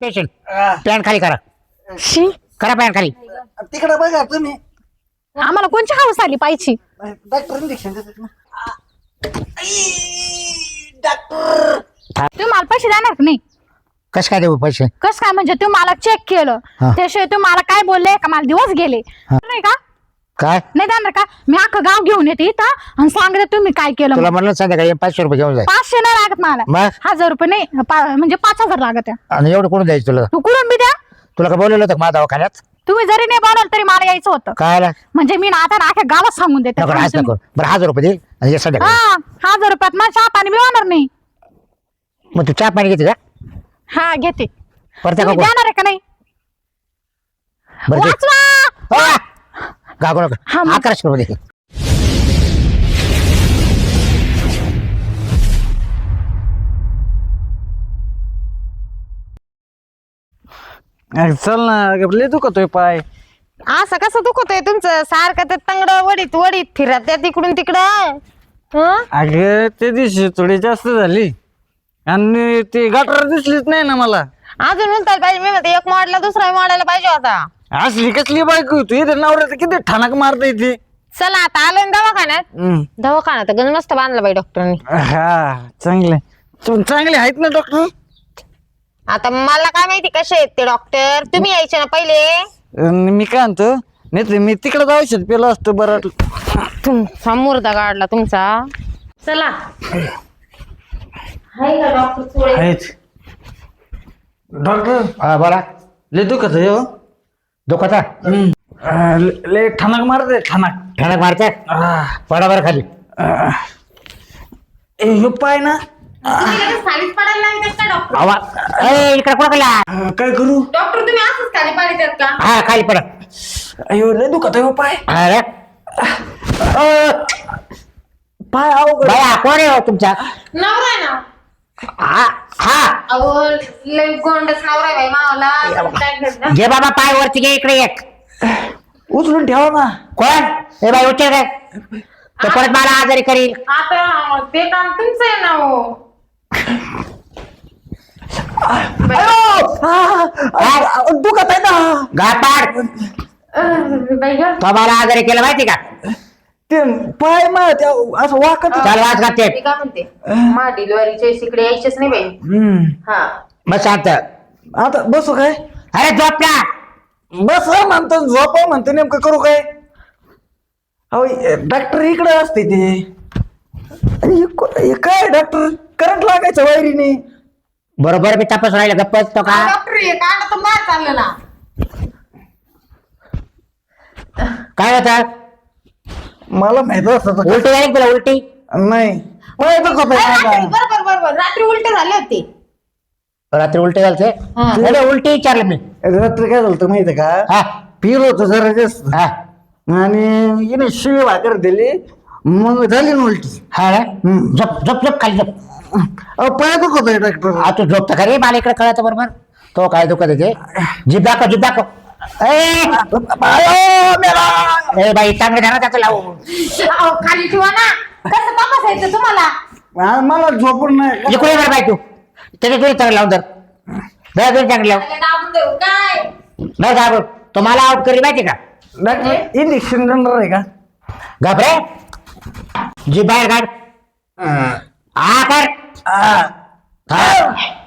Patient pan खाली करा शी करा पॅन खाली. तिकडे बघा तुम्ही आम्हाला कोणची हवस आली पाहिजे. डॉक्टर इंजेक्शन देतात ना. डॉक्टर तुम्ही मला पैसे देणार का नाही? कस काय देऊ पैसे? कस काय म्हणजे तुम्ही मला चेक केलं हा. त्याशिवाय तुम्ही मला काय बोलले का मला दिवस गेले नाही का? काय नाही देणार का? मी अख्खं गाव घेऊन येते इथं आणि सांगते तुम्ही काय केलं तुला म्हणून. म्हणलं संध्याकाळी 500 रुपये घेऊन जाय. 500 नाही लागत मला. मग? 1000 रुपये नाही म्हणजे 5000 लागत आहे. आणि एवढं कोण द्यायचं तुला? तू कुठून बी द्या. तुला का बोलवलं होतं का माझ्या दवाखान्यात? तुम्ही जरी नाही बोलाल तरी मला यायचं होतं. काय आला? म्हणजे मी ना आता ना अख्ख्या गावात सांगून देते. नको आज नको. बरं 1000 रुपये दे आणि ये संध्याकाळी. हा 1000 रुपयात मला चहा पाणी मिळणार नाही. मग तू चहा पाणी घेते का? हा घेते. परत तुम्ही देणार आहे का नाही? वाचवा. गागो नका. हा, मग. 1100 रुपये दे. चल ना लय दुखतोय पाय. असं कसं दुखतोय तुमचं? सारखं ते तंगड वडीत वडीत फिरत त्या तिकडून तिकडं. हं? अगं ते दिवशी थोडी जास्त झाली आणि ती गटर दिसलीच नाही ना मला. अजून म्हणताय पाहिजे. मी म्हणते एक मॉडला दुसरा मॉडायला पाहिजे होता. असली कसली बायको होती इथे नवऱ्याचं किती ठाणक मारता येते. चला आता आलो ना दवाखान्यात. दवाखान्यात गण मस्त बांधला बाई डॉक्टरनी. हा चांगले चांगले आहेत ना डॉक्टर. आता मला काय माहिती कसे आहेत ते डॉक्टर. तुम्ही यायचे ना पहिले. मी काय म्हणतो नाही तर मी तिकडे औषध पेलो असतो बरं. तुमचा मुर्दा काढला तुमचा. चला आहेत डॉक्टर. हा बोला. लय दुखत आहे हो. दुखता लय ठाणक मारते ठाणक. ठणक मारतात पडा बरं खाली. हे पाय ना. खालीच पडायला लागतात का डॉक्टर? आवा इकडे कोण गेला? काय करू डॉक्टर तुम्ही असंच खाली पाडतात का? हा खाली पडा. अयो लय दुखत आहे हो पाय. अरे पाय अवघड. बाया कोण आहे हो तुमचा? नवरा आहे ना. हा हा अहो लय गोंडच नवरा आहे बाई मावाला. काय करता? घे बाबा पाय वरती घे इकडे एक. उचलून ठेवा ना. कोण? ए बाई उचल रे. तो परत मला आजारी करील. आता ते काम तुमचं आहे ना हो. दुखत आहे ना. गापाड बाई गं. तो मला आजारी केलं माहिती का? ते पाय मा असं वाकत. चाल वाच घालते. मी काय म्हणते मा डिलिव्हरीच्या इकडे यायचेच नाही बाई. हा मग शांत. आता बसू काय? अरे झोप ना. बस म्हणतो झोप म्हणतो नेमकं करू काय? अहो डॉक्टर इकडे असते ते. अरे हे काय डॉक्टर करंट लागायचं वायरीने. बरोबर मी तपास राहिला गप्पच तो का? डॉक्टर आहे का? आता मार चाललं ना. काय होत? मला माहित असत उलटी झाली तुला उलटी? नाही. पाय दुखत आहे. बरोबर बरोबर रात्री उलटे झाले होते. रात्री उलटे झालते? अरे उलटी विचारलं मी. रात्री काय झालं माहितीये का? हा पिलो होतो जरा जास्त हा आणि हिने शिवी भाकर दिली मग झाली ना उलटी. हा ना? झोप झोप झोप खाली झोप. अहो पाय दुखत आहे डॉक्टर. हा तू झोपता का रे? मला इकडे कळत बरोबर. तो काय दुखत आहे ते? जीभ दाखव जीभ दाखव. ए बाई चांगले ध्यानात त्याचं लावू. अहो, खाली ठेवा ना. कसं तपासायचं तुम्हाला? मला झोपून नाही. इकडे बरं बाई तू त्याच्या दोन्ही चांगलं लावून धर. दोन्ही चांगलं लाव. काय दाबून देऊ काय? नाही घाबरू. तो मला आउट करी माहिती का? डॉक्टर इंजेक्शन देणार आहे का? घाबरे जी बाहेर काढ. हा कर.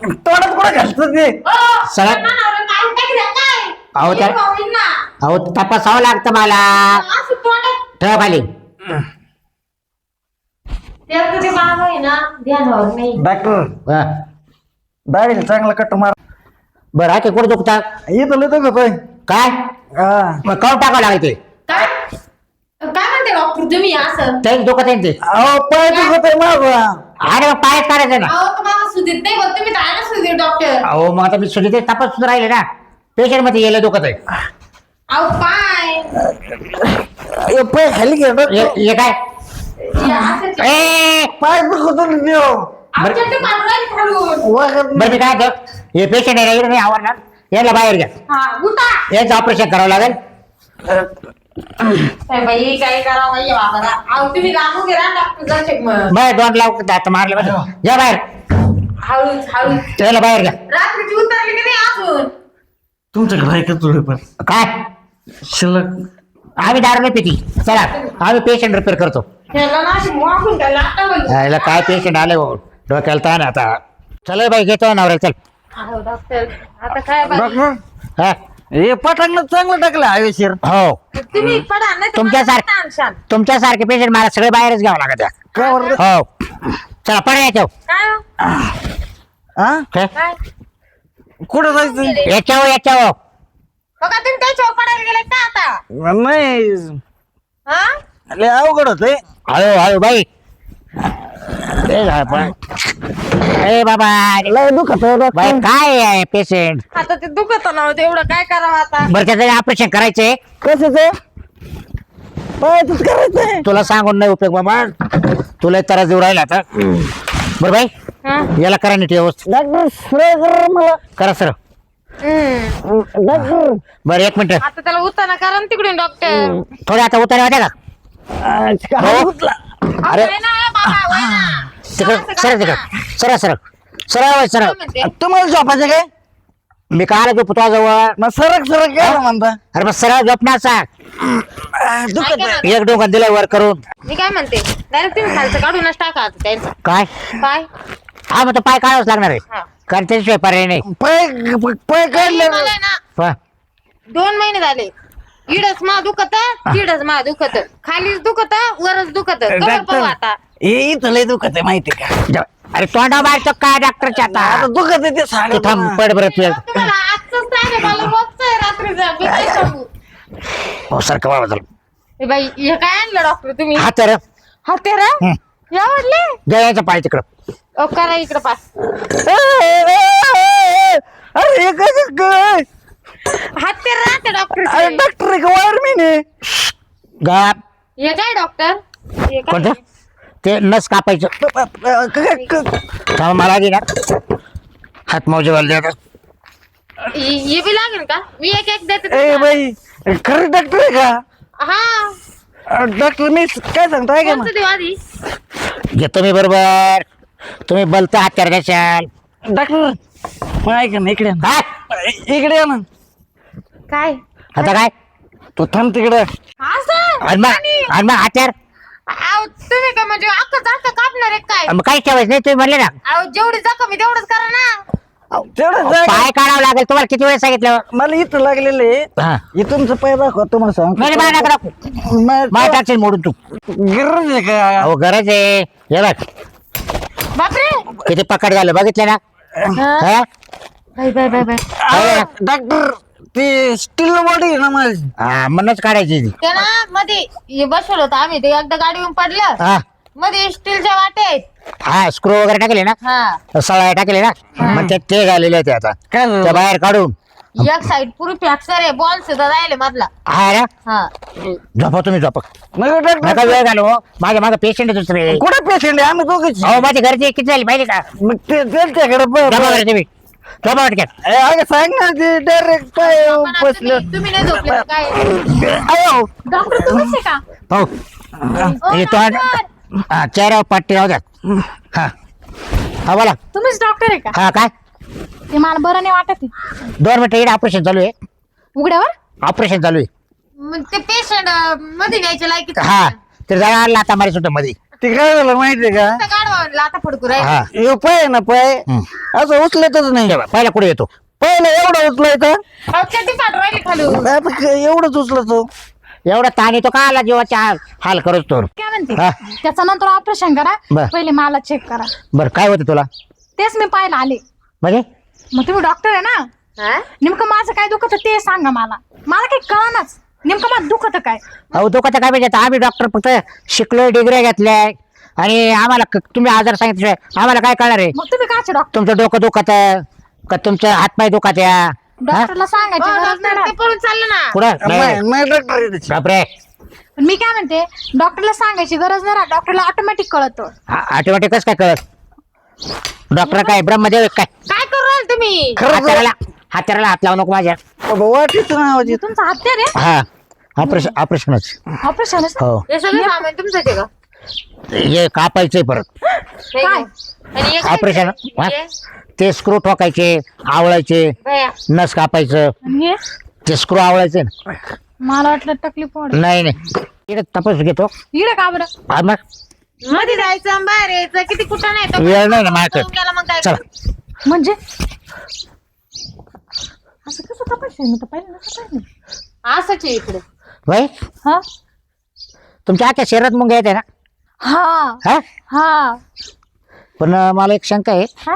तोंडात कुठं घालतं ते? सगळं जनावरं काढून टाकलं काय? अहो त्या हे होईल ना. अहो तपासावं लागतं मला. असं तोंडात ठेव खाली. त्याचं ते बाग आहे ना ध्यानावर नाही. डॉक्टर हा. दाढीला चांगला कट मार. बरं हा ते कुठं दुखतात? इथं लय दुखत आहे. काय मग काऊन टाकावं लागेल ते? काय काय म्हणते डॉक्टर तुम्ही असं? तेच दुखत आहे ते. अहो पाय दुखत आहे माझा. अरे मग पायच काढायचं ना. अहो तुम्हाला सुधीत नाही बघ. तुम्ही काय ना सुधीर डॉक्टर. अहो मग आता मी सुद्धा तपास सुद्धा राहिले ना. पेशंट मध्ये गेलं दुखत आहे. अहो पाय हे पाय खाली घे डॉक्टर. हे काय? असं ए पाय दुखत आहे देव. आमच्या ते पाठवायला खालून. वागत बरं मी काय होतं? हे पेशंट आहे ना नाही आवडणार. याला बाहेर घ्या. हा उठा. याचं ऑपरेशन करावं लागेल. बाई काय करावं बाई बाबा. अहो तुम्ही लांबून गेला डॉक्टर चेक मग. बाहेर 2 लाख आता मारले बरं. या बाहेर. हळूच हळूच. त्याला बाहेर घ्या. रात्रीची उतरली की नाही अजून? तुमच्याकडे आहे का थोडेफार काय शिल्लक आम्ही दारू नाही पिती चला आम्ही पेशंट रिपेअर करतो त्याला ना अशी मागून त्याला आटवलं. याला काय पेशंट आले हो डोक्याला ताण आहे आता चल बाई घेतो नवऱ्या चल अहो डॉक्टर आता काय बाई? डॉक्टर हा हे पटांगण चांगलं टाकलं हवेशीर हो तुम्ही पडा नाही तर तुमच्या मला सारखं- ताण शान. तुमच्यासारखे पेशंट मला सगळे बाहेरच घ्यावं लागत आहे. काय बरं? हो चला पण याच्यावर काय हो? हा काय? काय कुठं जायचं याच्यावर बघा तुम्ही त्याच्यावर पडायला गेले का आता नाही हा लय अवघड होतंय हळू हळू बाई ए झालं पण. ए बाबा लय दुखत बाई काय आहे पेशंट आता ते दुखत ना एवढं काय करावं आता बरं त्याचं ऑपरेशन करायचंय कसं पायातच करायचंय तुला सांगून नाही उपयोग बाबा तुला त्रास देऊ राहिला आता बरं बाई हा? याला करा नीट व्यवस्थित डॉक्टर स्प्रे कर मला करा सर हम्म. डॉक्टर बरं एक मिनिट आता त्याला उताना करा ना तिकडून डॉक्टर थोडे आता उतारे होते का हो? अरे वय ना, बाबा, वय ना. तिकडं सरळ तिकडं सरळ सरळ सरळ सरळ काय म्हणते? तुम्हाला झोपायचं काय मी काय झोप तुझ्या जवळ मग सरक काय ना म्हणता अरे मग सरळ झोपणार सांग दुखत ऐका ना, एक डोंगर दिलाय वर करून मी काय म्हणते डायरेक्ट तुम्ही खालचं काढूनच टाका आता त्यांचं काय काय हा मग तो पाय काढावाच लागणार आहे हा. कारण त्याशिवाय पर्याय नाही पाय पाय काढले मला आहे ना पहा. 2 महिने झाले इडच मा दुखत तिडच मा दुखत खालीच दुखत वरच दुखत पाहू आता हे इथं लय दुखत आहे माहिती का अरे तोंडा मारतो काय डॉक्टरच्या आता आता दुखत आहे ते तू साडे थांब पड बरं तू तुम्हाला आजच आहे मला रोजच रात्रीचं मी काय सांगू हो सारखं बाबा चल ए बाई हे काय आणलं डॉक्टर तुम्ही हा तर हा तेरा यावडले जयाचा पाय तिकडं ओ करा इकडं पास अरे हे काय हात ते राहते डॉक्टर अरे डॉक्टर आहे का वायरमॅन आहे गाप हे काय डॉक्टर हे काय कोणतं ते नस कापायचं थांब मला दे ना हात मौजे वाले हे बी लागेल का मी एक एक देते ए तुम्हाला. बाई खरं डॉक्टर आहे का हा डॉक्टर मी काय सांगताय का कोणतं देऊ आधी घेतो मी बरोबर तुम्ही बलता हात कर द्याल डॉक्टर मग ऐका ना इकडे ना. काय इकडे या ना काय आता काय तू थांब तिकडे असं आणि मग हात्यार अहो, तुम्ही काय म्हणजे अख्खं जास्त कापणार आहे काय मग काही ठेवायचं नाही तुम्ही म्हणले ना अहो जेवढी जखम आहे तेवढंच करा ना तेवढं जागा पाय काढावं लागेल तुम्हाला किती वेळ सांगितलं मला इथं लागलेलं आहे हा हे तुमचं पाय दाखवा तुम्हाला सांग नाही माय टाकशील मोडून तू गिरज आहे का अहो गरज आहे हे बघ बापरे किती पकड झालं बघितलं ना हा? Bye bye bye bye doctor ते स्टील बॉडी आहे ना माझी हा म्हणूनच काढायची ती. ते ना मध्ये हे बसवलं होतं आम्ही ते एकदा गाडीवरून पडलं हा मध्ये स्टीलच्या वाटे आहेत हा स्क्रू वगैरे टाकले ना हा सळ्या टाकले ना मग ते झालेले ते आता काय झालं? त्या बाहेर काढून एक साइड पुरी फ्रॅक्चर आहे बॉल सुद्धा जायले मधला हा ना हा झोपा तुम्ही झोपा नका नका डॉक्टर वेळ घालू हो. माझ्या पेशंट आहे दुसरे कुठे पेशंट आहे आम्ही दोघेच अहो माझी घरची किती झाली माहिती का मग ते त्यांच्याकडे झोपा बरं तुम्ही झोपा वाटक्यात अगं सांग ना ते डायरेक्ट पाय पण आता बसलं तुम्ही नाही झोपले का काय अयो डॉक्टर तुम्हीच आहे का हो ओ, हे तो डॉक्टर. हा चेहऱ्यावर पट्टी राहू द्या हा हा बोला तुम्हीच डॉक्टर आहे का हा काय ते मला बरं नाही वाटत आहे. 2 मिनिटं इकडे ऑपरेशन चालू आहे उघड्यावर ऑपरेशन चालू आहे मग ते पेशंट मध्ये न्यायचे लायकीच हा तर जरा आणला आता मारी सुट्ट मध्ये ते काय झालं माहितीये का गाडवा लाता फडकू राहील हा हे पाय आहे ना पाय हम्म. असं उचलतच नाही ठेवा, पहिला कुठे येतो पहिलं एवढं उचलायचं चड्डी फाट राहिली खालून आता एवढंच उचलतो एवढा ताण येतो का आला जीवाचा हाल करत तो काय म्हणते हा. त्याच्या नंतर ऑपरेशन करा बर. पहिले मला चेक करा बरं काय होतं तुला तेच मी पाहायला आले म्हणजे मग तुम्ही डॉक्टर आहे ना हा? नेमकं माझं काय दुखत ते सांगा मला काही कळनाच नेमकं माझं दुखत काय अहो तो काय पाहिजे आता आम्ही डॉक्टर फक्त शिकलोय डिग्री घेतल्या आणि आम्हाला तुम्ही आजार सांगितले आम्हाला काय कळणार आहे मग तुम्ही काचे डॉक्टर तुमचं डोकं दुखत का तुमचं हातपाय दुखत या डॉक्टरला सांगायची हो, गरज डॉक्टर, नाही ते पळून चाललं ना पुढं नाही डॉक्टर आहे त्याची. बापरे पण मी काय म्हणते डॉक्टरला सांगायची गरज नाही राहत डॉक्टरला ऑटोमॅटिक कळतं ऑटोमॅटिकच काय कळत डॉक्टर काय ब्रह्मदेव आहे काय काय करू राहिले तुम्ही खरंच हाताला हात लावू नको माझ्या बाबा वाटीच ना आवाज येतो. तुमचा हत्यार आहे हा ऑपरेशनच ऑपरेशन हो हे सगळं सामान तुमचं आहे का हे कापायचंय परत हे काय? घे. आणि हे काय? ऑपरेशन हा? हे? ते स्क्रू ठोकायचे आवळायचे बया. नस कापायचं आणि हे? ते स्क्रू आवळायचे ना मला वाटलं टकली फोड नाही नाही इकडे तपास घेतो इकडे का बरं हा, मग मध्ये जायचं आणि बाहेर यायचं किती कुठं नाही तो वेळ नाही ना माझ्याकडे गेला मग काय चला म्हणजे असं कसं तपासलं मी तर पाहिलं नसतं पाहिलं. असंच आहे इकडे भाई हा तुमच्या आख्या शहरात मुंग येते ना हा हा हा पण मला एक शंका आहे हा?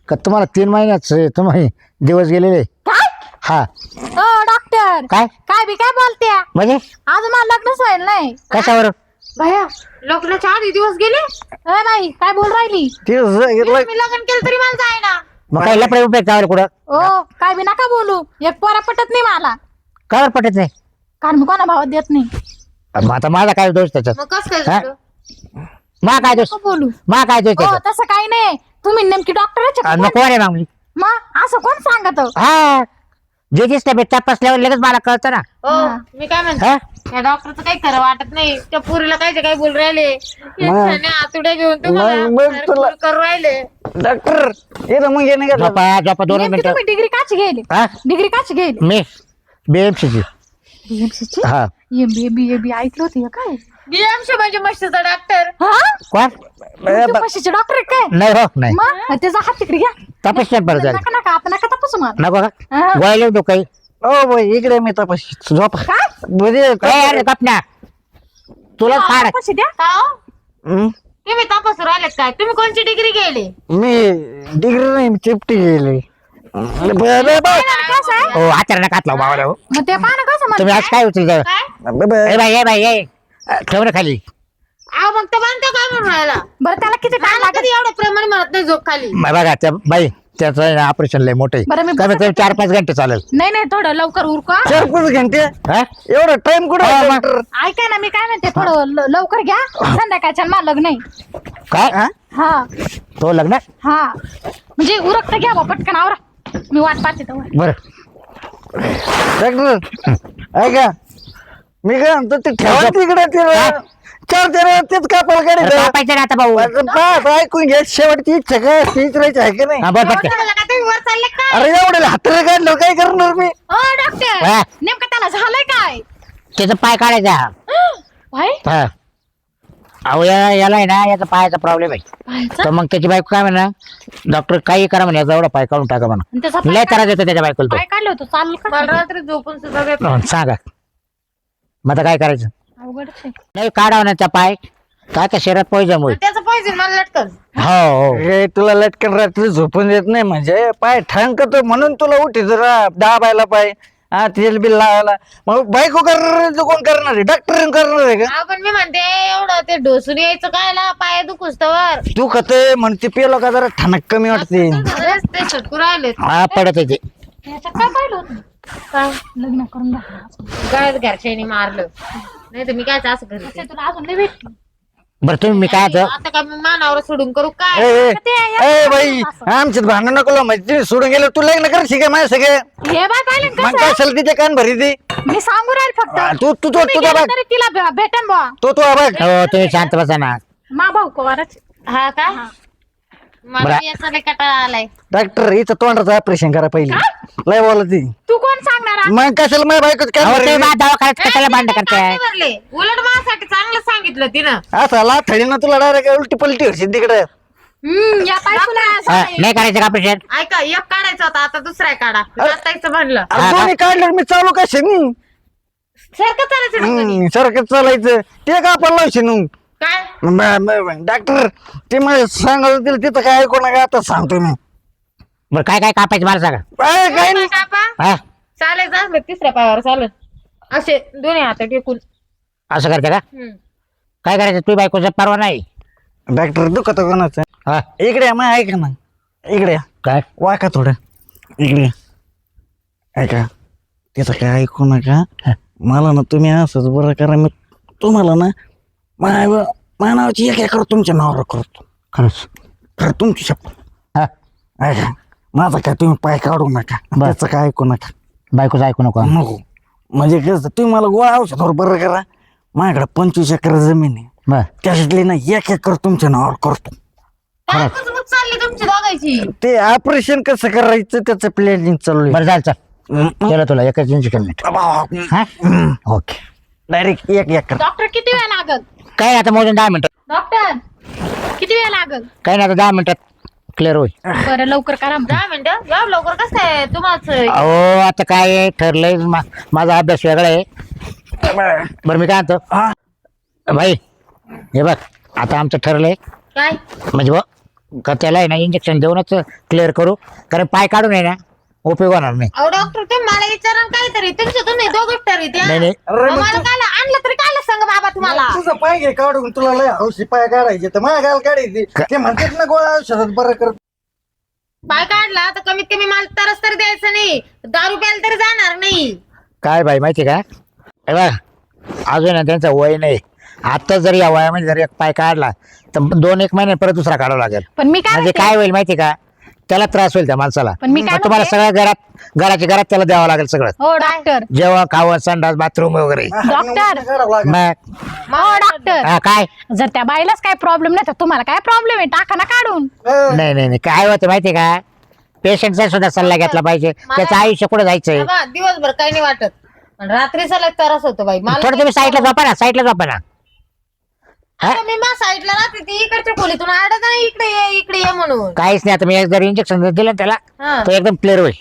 का तुम्हाला 3 महिन्याच तुम्ही दिवस गेलेले काय हा ओ डॉक्टर काय काय बी काय बोलत्या म्हणजे अजून मला लग्नच व्हायला नाही कशावर भया लग्नाच्या आधी दिवस गेले अरे बाई काय बोल राहिली ते मी लग्न केलं तरी मला जायना मग काही लपडे उपयोग काय कुठं ओ काय बी नका बोलू एक पोरा पटत नाही मला काय पटत नाही कारण मी कोणा भावात देत नाही मग आता माझा काय दोष त्याच्यात मग कसं काय हा? झालं? मा काय दोष नको बोलू मा काय दोष ओ त्याच्यात तसं काही नाही तुम्ही नेमकी डॉक्टरच नको रे मग मी मग असं कोण सांगत हा जे जे स्टेप तपासल्यावर लगेच मला कळतं ना हो मी काय म्हणते हा या डॉक्टरचं काही खरं वाटत नाही त्या पुरीला काय बोल राहिले आतुड्या घेऊन मग तुला- करू राहिले डॉक्टर येतं मग येणं घेतलं झोपा झोपा 2 नेमकी मिनिटं तुम्ही डिग्री काची घ्यायली हा डिग्री काची घ्यायली मी बीएमसीची बीएमसीची हा एमबीए बीए ऐकलं होतं हे काय बीएमसी म्हणजे मशीचा डॉक्टर हा कोण म्हशीचे डॉक्टर आहे काय नाही हो नाही मग त्याचा हात तिकडे घ्या तपासण्यात बरं झालं नका नका आपण नका तपासू मला नको का हा. गोळ्या लिहून देऊ काही ओ बाई इकडे मी तपास झोपा काय बरे काय अरे कपना तुला फाड तपाशी द्या का हो? हं? तुम्ही तपासू राहिलेत काय तुम्ही कोणची डिग्री गेली मी डिग्री नाही मी चिपटी गेली कसं आहे हो हाताला नका हात लावू बाबाला हो मग ते पाहा ना कसं तुम्ही म्हणताय? आज काय उचल काय ए बाई ए बाई ए ठेव ना खाली अहो मग तर बांधतो काय म्हणून राहिला बरं त्याला किती टाइम मला लागेल कधी एवढं प्रमाणे म्हणत नाही झोप खाली बघा त्या बाई त्याचं ऑपरेशन लय मोठं बरं, मी कमीत कमी 4-5 घंटे चालेल नाही नाही थोडं लवकर उरका 4-5 घंटे हा एवढा टाइम कुठे हा, मग. डॉक्टर ऐका ना मी काय म्हणते थोडं लवकर घ्या संध्याकाळच्या मला लग्न आहे काय हा तो लग्न हा म्हणजे उरकत घ्या बा पटकन आवरा मी वाट पाहते तेव्हा डॉक्टर ऐका मी काय म्हणतो ते ठेवा तिकडे ते 4 तेच कापाल अरे गाडी कापायचं ना आता भाऊ पाच ऐकून घ्या शेवटची इच्छा काय तीच राहायची आहे का नाही हा बरं पटकन मला का तुम्ही वर चालले काय अरे एवढे हाताला काढलं काय करणार मी ओ डॉक्टर हा. नेमकं त्याला झालंय काय त्याचा पाय काढायचा भाई हा अहो याला आहे ना याचा पायाचा प्रॉब्लेम आहे पाहायचं तर मग त्याची बायको काय म्हणा डॉक्टर काही करा म्हणे याचा एवढा पाय काढून टाका म्हणा आणि त्याचा लय त्रास देतो त्याच्या बायकोला पाय काढलं होतं चाललं मला का रात्री झोपून सुद्धा देत तो सांगा मग आता काय करायचं अवघडच आहे नाही काढावं ना त्या पाय काय त्या शरीरात पॉइझन होईल त्याचं पाहिजे मला लटकन हो हो हे तुला लटकन रात्री झोपून देत नाही म्हणजे पाय ठणकतो म्हणून तुला उठी जरा दाबायला पाय हा तेल बिल लावायला मग बायको करणार आहे तर कोण करणार आहे डॉक्टर करणार आहे का आपण मी म्हणते एवढं ते ढोसून यायचं काय ला पाय दुखुस्तवर तू कत म्हणते पेलो का जरा ठणक कमी वाटते ते सटकू राहिले हा पडत आहे ते याच्यात काय पाहिलं होतं काय लग्न करून दाखवा काय घरच्याने मारलं नाही तर मी काय असं घरी तुला अजून नाही भेटली बरं तुम्ही मी काय आता आता काय मग मानावर सोडून करू काय ए बाई आमच्यात भांडण नको माहिती सोडून गेलं तू लग्न कर शिकाय माझ्या सगळे हे बाय पाहिलं मग कसं काय असेल तिचे कान भरी ती मी सांगू राहील फक्त तू तू तू तुम्ही तुझा गेलं बघ तरी तिला भेटन बा तो बघ हो तुम्ही शांत बसा ना मा भाऊ कोवारच हा का मला बरं. याचा लय कटाळा आलाय डॉक्टर हिचं तोंडाचं ऑपरेशन करा पहिले लय बोला ती तू कोण सांगणार आ? मग कशाला माझ्या बायकोच अहो काय तुम्ही भरली? बा दवाखान्यात कशाला भांडण करताय चांगले भरले उलट माझ्यासाठी चांगलं सांगितलं तिनं असं लाथडीनं तुला डायरेक्ट उलटी पलटी होशील तिकडे या बायकोला हा, नाही करायचं का ऑपरेशन ऐका एक काढायचा होता आता दुसरा काढा जातायचं म्हणलं दोन्ही काढलं मी चालू कसे मी सारखं चालायचं डोक्याने. सारखं चालायचं ते का आपण लावशील काय डॉक्टर ते मला सांगत होतील तिथं काय ऐकू नका आता सांगतो मी बरं काय काय कापायचं मला सांगा काय नाही कापा हा चालायचं असलं तिसऱ्या पायावर चालत असे दोन्ही हात टेकून असं करते का काय करायचं तुझी बायकोचा परवा नाही डॉक्टर दुखत कोणाचं हा इकडे या, मग ऐका ना इकडे या. काय वाका थोडं इकडे या. ऐका तिथं काय ऐकू नका मला ना तुम्ही असंच बरं करा मी तुम्हाला ना माझ्या नावाची एक एकर तुमच्या नावावर करतो खरंच खरं तुमची शपथ हा ऐका माझा काय तुम्ही पाय काढू नका बरं. त्याचं काय ऐकू नका बायकोचं ऐकू नको नको म्हणजे कसं तुम्ही मला गोळा औषधावर बरं करा माझ्याकडे 25 एकर जमीन आहे बर त्याच्यातली ना 1 एकर तुमच्या नावावर करतो काय कुचमुच चालली तुमची दोघांची? ते ऑपरेशन कसं करायचं त्याचं प्लॅनिंग चालू आहे. बरं झालं चल केलं तुला एकच इंजेक्शन हा ओके डायरेक्ट एक डॉक्टर किती वेळ लागल? काय नाही, आता मोजून 10 मिनिटं डॉक्टर किती वेळ लागल? काय नाही आता 10 मिनिटात क्लिअर होईल. बरं लवकर करा मग. 10 मिनिटं एवढं लवकर कसं काय तुम्हाला? अहो आता काय आहे, ठरलंय माझा अभ्यास वेगळा आहे. बरं मी काय म्हणतो भाई हे बघ आता आमचं ठरलंय काय म्हणजे बघ का त्याला आहे ना इंजेक्शन देऊनच क्लिअर करू कारण पाय काढून आहे ना उपयोग होणार नाही. अहो डॉक्टर तुम्ही मला विचारा काहीतरी तुमचं तुम्ही दोघं ठरवित नाही, नाही. मला काय आणलं तरी काय सांग बाबा तुम्हाला. तुझं पाय घे काढून तुला लय हौशी पाय काढायचे तर माझ्या गाल काढायचे ते म्हणतात ना गोळ्या औषधात बरं कर. पाय काढला तर कमीत कमी मला तरच तरी द्यायचं नाही, दारू प्यायला तरी जाणार नाही. काय बाई माहिती का हे बघ अजून आहे त्यांचं वय नाही. आता जरी या वयामध्ये जर एक पाय काढला तर 2-1 महिने परत दुसरा काढावा लागेल. पण मी काय म्हणजे म्हणते- काय होईल माहिती का त्याला त्रास होईल त्या माणसाला. पण मी काय मग तुम्हाला म्हणते- सगळं घराच्या त्याला द्यावं लागेल सगळं हो डॉक्टर जेवण खावं संडास बाथरूम वगैरे. डॉक्टर मग हो डॉक्टर हा, काय जर त्या बाईलाच काय प्रॉब्लेम नाही तर तुम्हाला काय प्रॉब्लेम आहे? टाका ना काढून. नाही नाही नाही काय होतं माहिती का पेशंटचा सुद्धा सल्ला घेतला पाहिजे. त्याचं आयुष्य कुठे जायचंय. बाबा, दिवसभर काही नाही वाटत पण रात्रीचा लय त्रास होतो बाई मला. थोडं तुम्ही साईडला झोपा ना साईडला झोपा ना. आता मी मा साईडला राहते ती इकडच्या खोलीतून आडत नाही इकडे ये म्हणून. काहीच नाही आता मी जर इंजेक्शन दिलं त्याला हा. तो एकदम क्लिअर होईल.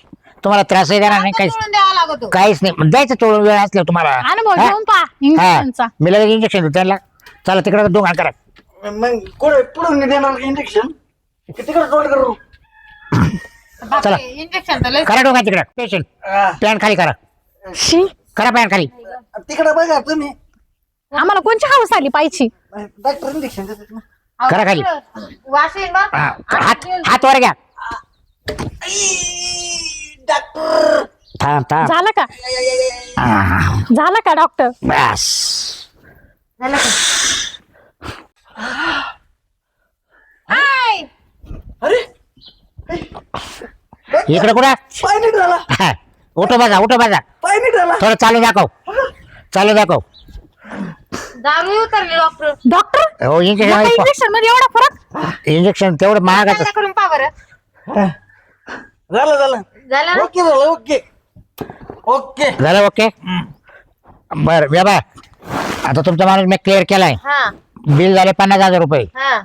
तुम्हाला त्रासही देणार नाही काहीच सोडून द्यावा लागतो. काहीच नाही मग द्यायचं थोडं वेळ असल्यावर तुम्हाला अनुभव हा? घेऊन पहा हा. इंजेक्शनचा. मी लगेच इंजेक्शन देतो त्याला. चला तिकडे दोघं करा. मग कुठे पुढून देणार इंजेक्शन तिकडे तोड करू. चला. इंजेक्शन तर लय करा डोंगा तिकडे पेशंट पॅन खाली करा शी करा पॅन खाली. तिकडे बघा तुम्ही आम्हाला कोणची हौस आली पाहिजे? डॉक्टर इंजेक्शन देतात ना. करा खाली. वास येईल बरं. हा, हात वर घ्या. डॉक्टर थांब थांब झालं का? हा, झालं का डॉक्टर? बस झालं का? आय! अरे इकडे कुठं पाय नीट झाला हा, उठो बघा पाय नीट झाला. थोडं चालू दाखव दारू उतरली डॉक्टर. डॉक्टर हो इंजेक्शन इंजेक्शन मध्ये एवढा फरक? इंजेक्शन तेवढं महागाचं. चांगलं करून पहा बरं. झालं झालं ना? ओके झालं ओके झालं ओके बर बा आता तुमचा माणूस मी क्लिअर केलाय. हा बिल झाले 50,000 रुपये. हा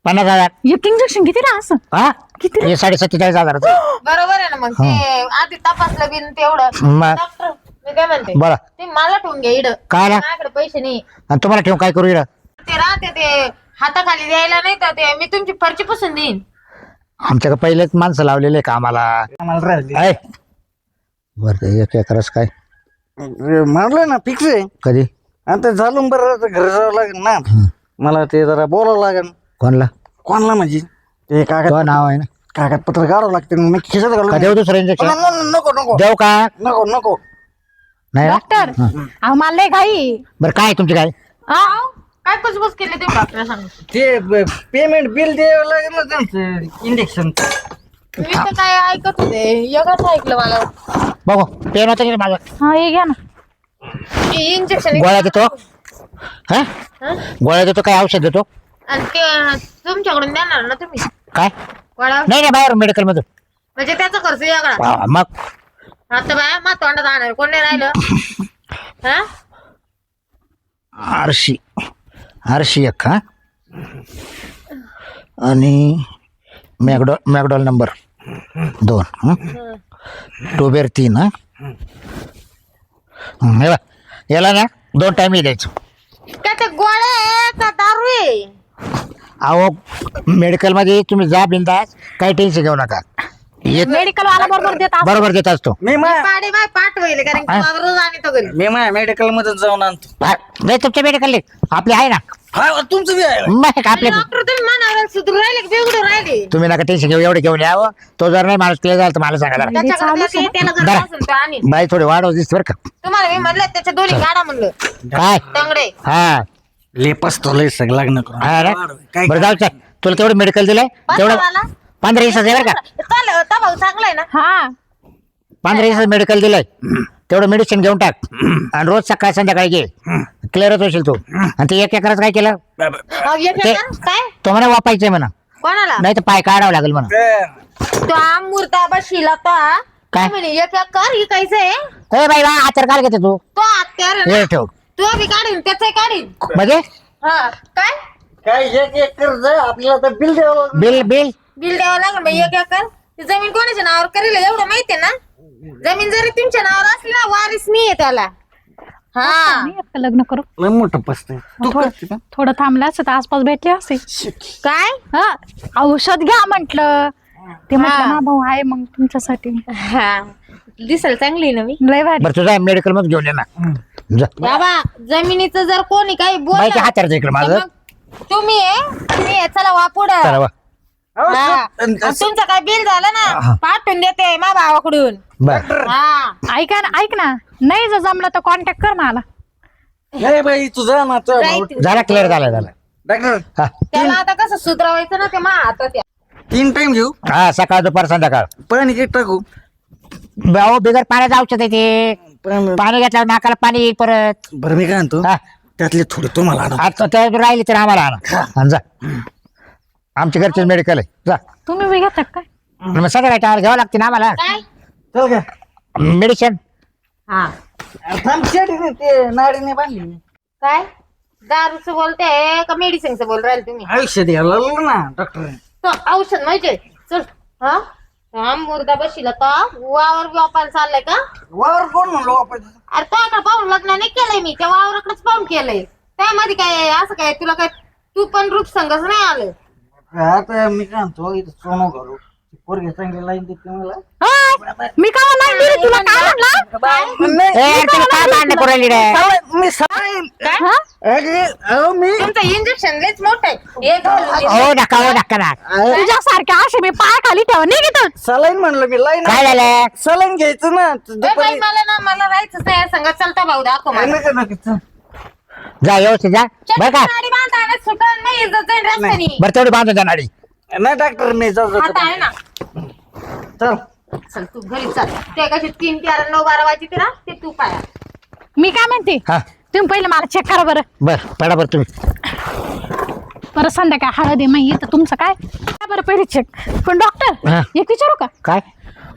50,000 एक इंजेक्शन किती ना असं? हा हे 47,000 बरोबर आहे ना मग ते आधी तपासलं बिन तेवढं. मग डॉक्टर मी काय म्हणते बोला ते मला ठेवून घ्या इड काय ना माझ्याकडे पैसे नाही. आणि तुम्हाला ठेवून काय करू इकडं ते राहते ते हाताखाली द्यायला नाही तर ते मी तुमची फरची पुसून देईन. आमच्याकडे पहिलेच माणसं लावलेले कामाला. आम्हाला राहिली ऐ बरं एक एकरच काय मारलं ना फिक्स आहे. कधी आता झालं बरं आता घरी जावं लागेल ना. मला ते जरा बोलावं लागेल. कोणाला म्हणजे ते तो नाव आहे ना कागदपत्र काढावं लागते मी खिशात का घालून. देऊ दुसरं इंजेक्शन नको देऊ का नको नाही ना? डॉक्टर अहो मला लय घाई. बरं काय तुमची काय अहो, काय कुसबुस केली तुम्ही डॉक्टर सांग. ते पेमेंट बिल द्यावं लागेल ना त्यांचं इंजेक्शन. मी तर काय ऐकत होते एवढंच ऐकलं मला. बघू पेन होतं की माझं हा हे घ्या ना. इंजेक्शन गोळ्या देतो हा गोळ्या देतो काय औषध देतो आणि ते तुमच्याकडून देणार ना तुम्ही काय गोळ्या नाही बाहेर मेडिकल मधून म्हणजे त्याचा खर्च वेगळा. मग आता बाय मा तोंडात आणणार कोण नाही राहिलं. हा आरशी एक हा आणि मॅकडॉल नंबर 2 टोबेर 3 हा हे बघ, याला ना 2 टाइम द्यायचं. काय ते गोळ्या आहे का दारू आहे? अहो मेडिकल मध्ये तुम्ही जा बिंदास काही टेन्शन घेऊ नका. मेडिकल वाला बरोबर देत असतो. बरोबर देत असतो. मी पाडी बाय पाठ होईल कारण की मला रोज आणि तो घरी. माझ्या मेडिकल मध्ये जाऊन आणतो. नाही तुमच्या मेडिकल आपले आहे ना हा तुमचं बी आहे. मग आपले डॉक्टर तुम्ही मनावर सुधरू राहिले की बेगडू राहिले. तुम्ही नका टेन्शन घेऊ एवढे घेऊन यावं. तो जर नाही माणूस क्लिअर झाला तर मला सांगा जरा. त्याच्याकडे ते त्याला बरं. गरज असेल तर आणि बाई थोडी वाढव दिसते बरं का तुम्हाला मी म्हणलं त्याच्या दोन्ही गाडा म्हणलं काय तंगडे. हा लेपस तो लय सगळं लग्न करून. हा ना बरं जाऊ चल तुला तेवढं मेडिकल दिलंय तेवढं वाला 15-20 हजार बरं का चालेल भाऊ चांगला आहे ना. हा 15-20 मेडिकल दिलंय तेवढं मेडिसिन घेऊन टाक आणि रोज सकाळ संध्याकाळी घे क्लिअरच होशील तू. आणि ते 1 एकरच काय केलं अहो, एक ते- एकर? काय तो म्हणा वापायचंय म्हणा कोणाला नाही तर पाय काढावं लागेल म्हणा. तो अमृता बशीला तो काय? म्हणे एक कर इकायचंय ए बाई बा आचार काढ घेते तू तो हत्यार हे ठेव तो बी काढीन त्याच काढीन. म्हणजे हा काय काय एक एकर आपल्याला तर बिल द्यावं लागलं. बिल बिल बिल द्यावं लागेल बाई एक एकर. ती जमीन कोणाच्या नावावर करेल एवढं माहितीये ना. जमीन जरी तुमच्या नावावर असली ना वारीस मी आहे त्याला. हा मी एकटं लग्न करू. लय मोठं पसतंय तू करते का? थोडं थांबलं असं तर आसपास भेटले असे. काय हा औषध घ्या म्हंटल. ते म्हटलं ना भाऊ आहे मग तुमच्यासाठी. हा दिसायला चांगली आहे ना मी. लय भारी. बरं तुझा मेडिकल मध्ये घेऊन ये ना जा. बाबा जमिनीचं जर कोणी काही बाईच्या बोल हातार इकडे माझं तुम्ही आहे चला वा पुढं. चला वा. हा. आणि तुमचं काय बिल झालं ना पाठवून देते मा भावाकडून. बर हा ऐक ना नाही जर जमलं तर कॉन्टॅक्ट कर मला. नाही बाई तुझा ना तुझा भाऊ. Right. झाला क्लिअर झाला डॉक्टर हा त्याला आता कसं सुधरवायचं ना ते मा हातात आहे. 3 टाइम घेऊ हा सकाळ दुपार संध्याकाळ पाणी किती टाकू भाऊ बिगर पाण्याचं औषध आहे ते. पण पाणी घेतल्यावर नाकाला पाणी येईल परत. बरं मी काय म्हणतो हा त्यातले थोडे तुम्हाला आणा. आता त्या राहिली तर आम्हाला आणा आणि जा. आमच्या घरचेच मेडिकल आहे जा. तुम्ही बी घेता काय? मग सगळ्या टावर घ्यावं लागते ना आम्हाला काय चल का मेडिसिन. हा थांब शेडीने ते नाडीने बांधली काय दारूचं बोलते का मेडिसिनचं बोल राहिले तुम्ही. आयुष्य द्यायला लागलं ना डॉक्टर तो औषध माहितीये चल. हा मुर्दा बशीला का वावर व्यापार चाललाय का. वावर कोण म्हणलो आपण अरे तो पाहून लग्न नाही केलंय मी त्या वावराकडेच पाहून केलंय. त्यामध्ये काय असं काय तुला काय तू पण रूप संघच नाही आलं. आता मी काय म्हणतो इथं सोनं घालू पोरगे चांगली लाईन देते मला हाय, मी का नाही दिली तुला काय म्हटलं? ए तुला काय भांडण करू राहिली रे? मी सांगेन हा? अहो मी तुमचं इंजेक्शन लयच मोठं आहे. एक घालून दे. हो नका हो नका ना. तुझ्यासारख्या असे मी पाय खाली ठेवा निघित. सलाईन म्हणलं मी लाईन काय झालं? सलाईन घ्यायचं ना ए बाई, मला राहायचंच आहे संघ. चलता भाऊ दाखव मला. नका नका चल. जा व्यवस्थित जा बरं का. गाडी बांधताना सुटण नाही इज्जत जाईल रस्त्यानी. बरं तेवढी बांधून द्या नाडी. नाही डॉक्टर नाही जाऊ आता आहे ना चल चल तू घरी चल. ते कशी 3, 4, 9, 12 वाजते ना ते तू पाया. मी काय म्हणते हा तुम्ही पहिले मला चेक करा बरं. बरं पडा बरं तुम्ही. बरं संध्याकाळ हळद आहे माहिती तर तुमचं काय बरं पहिले चेक. पण डॉक्टर हा. एक विचारू का. काय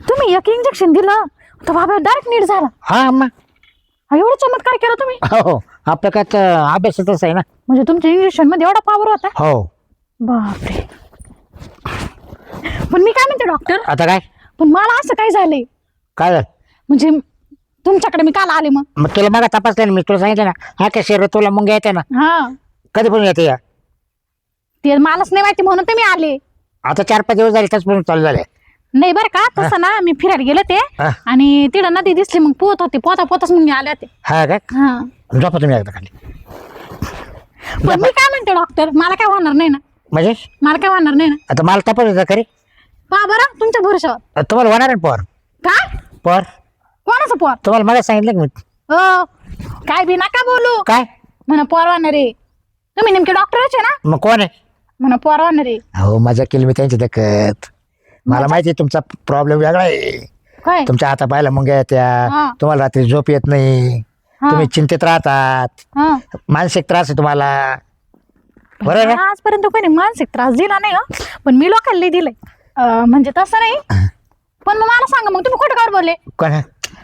तुम्ही एक इंजेक्शन दिलं तर बाबा डायरेक्ट नीट झाला. हा मग एवढं चमत्कार केला तुम्ही. हो आपलं काय तर अभ्यासातच आहे ना. म्हणजे तुमच्या इंजेक्शन मध्ये एवढा पावर होता. हो बापरे. पण मी काय म्हणते डॉक्टर आता काय पण मला असं काय झालंय काय झालं म्हणजे तुमच्याकडे मी काल आले मग तुला मग तपासलं ना मी तुला सांगितलं ना हा काय शरीर तुला मुंग्या येते ना हा कधी पण येते या. ते मलाच नाही माहिती म्हणून तर मी आले. आता 4-5 दिवस झाले पण चालू झाले. नाही बरं का तसं ना मी फिरायला गेले ते हा. आणि तिथं नदी दिसली मग पोहत होते पोताच मग मी आले होते. हा काय हा झोपा तुम्ही एकदा खाली. पण मी काय म्हणते डॉक्टर मला काय होणार नाही ना. म्हणजे मला काय होणार नाही ना. आता मला तपास होता खरी पहा बरं तुमच्या भरोशावर. तुम्हाला होणार आहे पोर काय पोर कोणाचं पोर. तुम्हाला मला सांगितलं की मी काय बी नका बोलू काय म्हणा पोर होणार आहे. तुम्ही नेमके डॉक्टरच आहे ना. मग कोण आहे. म्हणा पोर होणार आहे. हो मजा केली मी त्यांची दखत. मला माहिती आहे तुमचा प्रॉब्लेम वेगळा आहे. काय तुमच्या हाता पायला मुंग्या येत्या हा. तुम्हाला रात्री झोप येत नाही हा. तुम्ही चिंतेत राहतात हा मानसिक त्रास आहे तुम्हाला बरोबर आहे? मला आजपर्यंत कोणी मानसिक त्रास दिला नाही हो. पण मी लोकांना दिलंय म्हणजे तसं नाही. पण मग मला सांगा मग तुम्ही खोटं काढ बोलले. कोण आहे?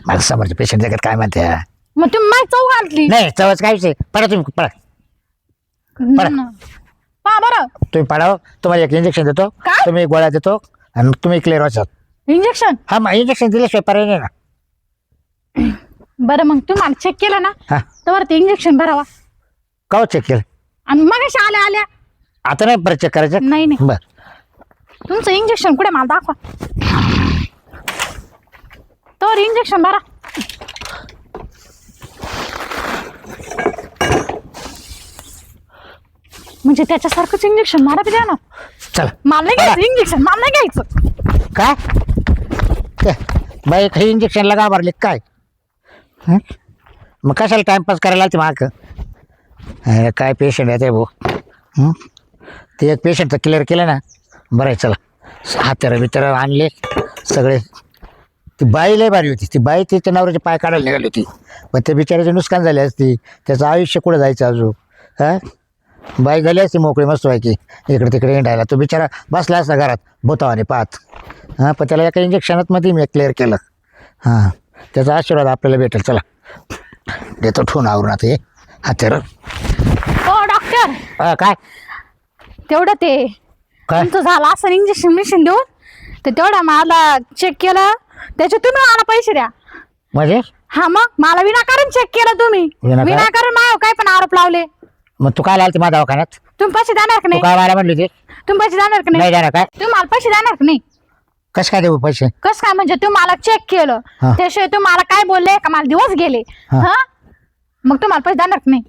माझं समोरचे पेशंट जगत काय म्हणते मग तुम्ही माझी चव घातली. नाही चवच काय विषय पडा तुम्ही पडा बरं. पहा बरं तुम्ही पडाव तुम्हाला एक इंजेक्शन देतो काय? तुम्ही एक गोळ्या देतो आणि तुम्ही क्लिअर व्हायचं. इंजेक्शन. हा मग इंजेक्शन दिल्याशिवाय पर्याय नाही ना. बरं मग तुम्ही मला चेक केलं ना हा तर ते इंजेक्शन भरावा. का चेक केलं आणि मग आल्या आता नाही परत चेक करायचं. नाही नाही बरं तुमचं इंजेक्शन कुठे मला दाखवा. तर इंजेक्शन भरा. म्हणजे त्याच्यासारखंच इंजेक्शन मला बी द्या ना. चला मला नाही घ्यायचं इंजेक्शन मला नाही घ्यायचं. काय ते, बाई काही इंजेक्शनला घाबरले काय हं? मग कशाला टाइमपास करायला ते माग काय पेशंट आहे ते भाऊ हं? ते एक पेशंट तर क्लिअर केलं ना बरं आहे. चला हात्यारा बित्यारा आणले सगळे. ती बाई लय भारी होती. ती बाई तिच्या नवऱ्याचे पाय काढायला निघाली होती पण त्या बिचाराचे नुकसान झाले असती त्याचं आयुष्य कुठं जायचं अजून हां बाई झाली असती मोकळी मस्त व्हायची इकडे तिकडे हिंडायला. तो बिचारा बसला असता घरात भूतावाने पाहत. हां पण त्याला एका इंजेक्शनात मध्ये मी क्लिअर केलं. हां त्याचा आशीर्वाद आपल्याला भेटेल. चला देतो ठेवून आवरून आता हे हातेर. हो डॉक्टर, काय तेवढं ते काय तुमचं झालं असं इंजेक्शन मिशन देऊन तर तेवढा मला चेक केलं, त्याचे तुम्ही मला पैसे द्या. म्हणजे हा मग मला विनाकारण चेक केलं तुम्ही. विनाकारण? विनाकारण माझ्यावर काय पण आरोप लावले. मग तू काय लावते माझ्या दवाखान्यात? तुम्ही पैसे देणार का तू नाही? काय मला म्हणली होती? तुम्ही पैसे देणार का नाही नाही? जाणार काय? तुम्ही मला पैसे देणार का नाही? कसं काय देऊ पैसे? कसं काय म्हणजे तुम्ही मला चेक केलं हा. त्याशिवाय तुम्ही मला काय बोलले का मला दिवस गेले. हा. हा मग तुम्हाला पैसे देणार का नाही?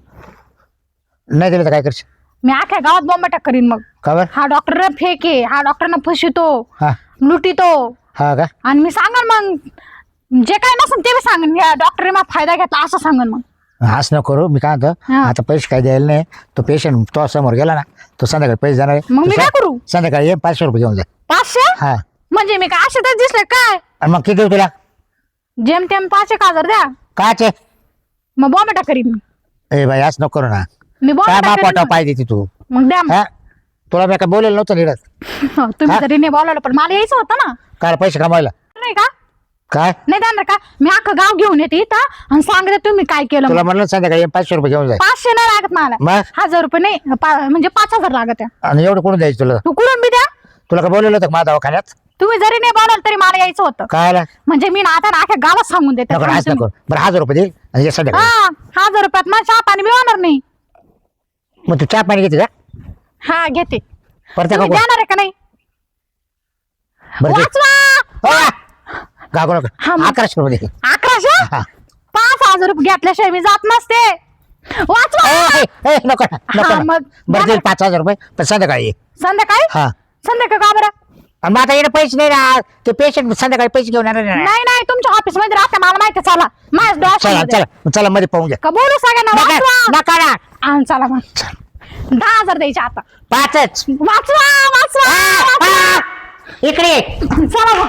नाही दिलं तर काय करशील? मी अख्ख्या गावात बॉम्ब करीन मग. का बरं? हा डॉक्टर फेक आहे, हा डॉक्टरना फसवितो, हा लुटितो. हा का? आणि मी सांगन मग जे काय नसेल ते मी सांगन या डॉक्टरने मला फायदा घेतला असं सांगन मग. असं नको करू. मी काय म्हणतो हा. आता पैसे काय द्यायला नाही. तो पेशंट तो समोर गेला ना तो संध्याकाळी पैसे देणार आहे. मग मी तो काय करू? संध्याकाळी ये 500 रुपये घेऊन जा. 500 हा म्हणजे मी काय असे तर दिसले काय? आणि मग किती देऊ तुला? जेमतेम 5,000 द्या काचे? मग बॉम्ब करीन मी. ए बाई असं नको करू ना. मी काय बॉम्ब पोटा करीन पाय देते तू? मग द्या मग. हा तुला मी काय बोलेलं नव्हतं निडत तुम्ही हा? तरी नाही बोलावलं पण मला यायचं होतं ना. काय पैसे कमायला? नाही का? काय नाही देणार का? मी अख्खं गाव घेऊन येते इथं आणि सांगते तुम्ही काय केलं तुला मग. म्हणलं संध्याकाळी ये 500 रुपये घेऊन जाय. 500 नाही लागत मला. मग 1,000 रुपये नाही म्हणजे 5,000 लागत आहे. आणि एवढं कोण द्यायचं तुला? तू कुठून बी द्या. तुला काय बोलवलं होतं का माझ्या दवाखान्यात? तुम्ही जरी नाही बोलावलं तरी मला यायचं होतं. काय आला? म्हणजे मी ना आता ना अख्ख्या गावात सांगून देते. नको असं नको. बरं 1000 रुपये दे आणि ये संध्याकाळी. हा 1,000 रुपयात माझ्या चहा पाणी बी होणार नाही. मग तू चहा पाणी घेते का? हा घेते. परत तुम्ही देणार आहे का नाही? बरं दे. वाचवा. गागो नको. हा, मग. 1100 रुपये दे. 1100? हा. 5,000 रुपये घेतल्याशिवाय मी जात नसते. वाचवा. नको नको हा, ना. मग बरं देईल 5000 रुपये पण संध्याकाळी ये. संध्याकाळी हा संध्याकाळी का बरं? आणि मग आता येणं पैसे नाही ना. ते पेशंट संध्याकाळी पैसे घेऊन येणार नाही. नाही नाही तुमच्या ऑफिस मध्ये राहते मला माहिती आहे. चला माझ्या चला डॉक्टर चला चला मध्ये पाहून घ्या. का बोलू सगळ्यांना नका वाचवा. नका ना. चला मग 10,000 द्यायचे आता. 5च. वाचवा वाचवा वाचवा. इकडे चला मग.